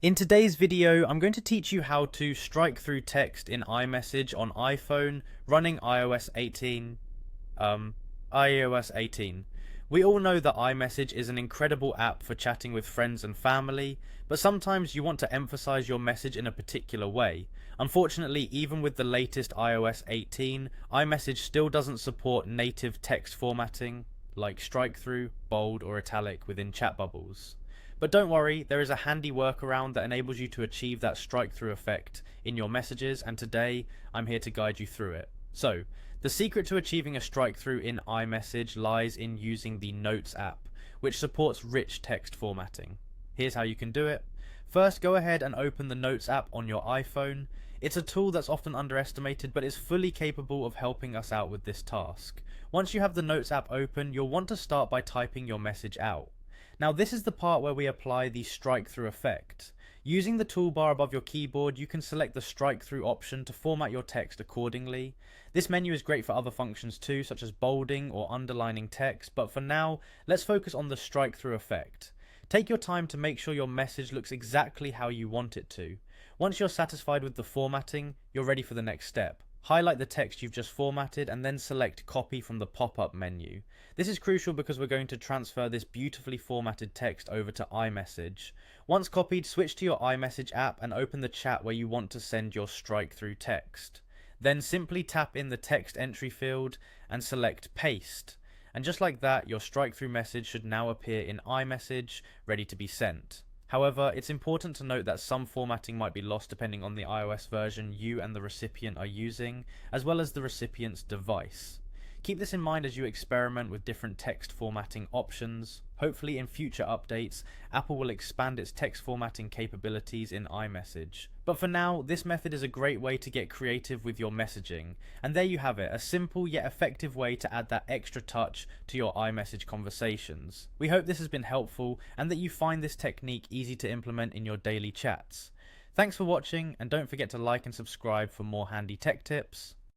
In today's video, I'm going to teach you how to strike through text in iMessage on iPhone running iOS 18. We all know that iMessage is an incredible app for chatting with friends and family, but sometimes you want to emphasize your message in a particular way. Unfortunately, even with the latest iOS 18, iMessage still doesn't support native text formatting like strike-through, bold, or italic within chat bubbles. But don't worry, there is a handy workaround that enables you to achieve that strike-through effect in your messages, and today I'm here to guide you through it. So, the secret to achieving a strike-through in iMessage lies in using the Notes app, which supports rich text formatting. Here's how you can do it. First, go ahead and open the Notes app on your iPhone. It's a tool that's often underestimated, but is fully capable of helping us out with this task. Once you have the Notes app open, you'll want to start by typing your message out. Now this is the part where we apply the strike-through effect. Using the toolbar above your keyboard, you can select the strike-through option to format your text accordingly. This menu is great for other functions too, such as bolding or underlining text, but for now, let's focus on the strike-through effect. Take your time to make sure your message looks exactly how you want it to. Once you're satisfied with the formatting, you're ready for the next step. Highlight the text you've just formatted and then select Copy from the pop-up menu. This is crucial because we're going to transfer this beautifully formatted text over to iMessage. Once copied, switch to your iMessage app and open the chat where you want to send your strike-through text. Then simply tap in the text entry field and select Paste. And just like that, your strike-through message should now appear in iMessage, ready to be sent. However, it's important to note that some formatting might be lost depending on the iOS version you and the recipient are using, as well as the recipient's device. Keep this in mind as you experiment with different text formatting options. Hopefully in future updates, Apple will expand its text formatting capabilities in iMessage. But for now, this method is a great way to get creative with your messaging. And there you have it, a simple yet effective way to add that extra touch to your iMessage conversations. We hope this has been helpful and that you find this technique easy to implement in your daily chats. Thanks for watching, and don't forget to like and subscribe for more handy tech tips.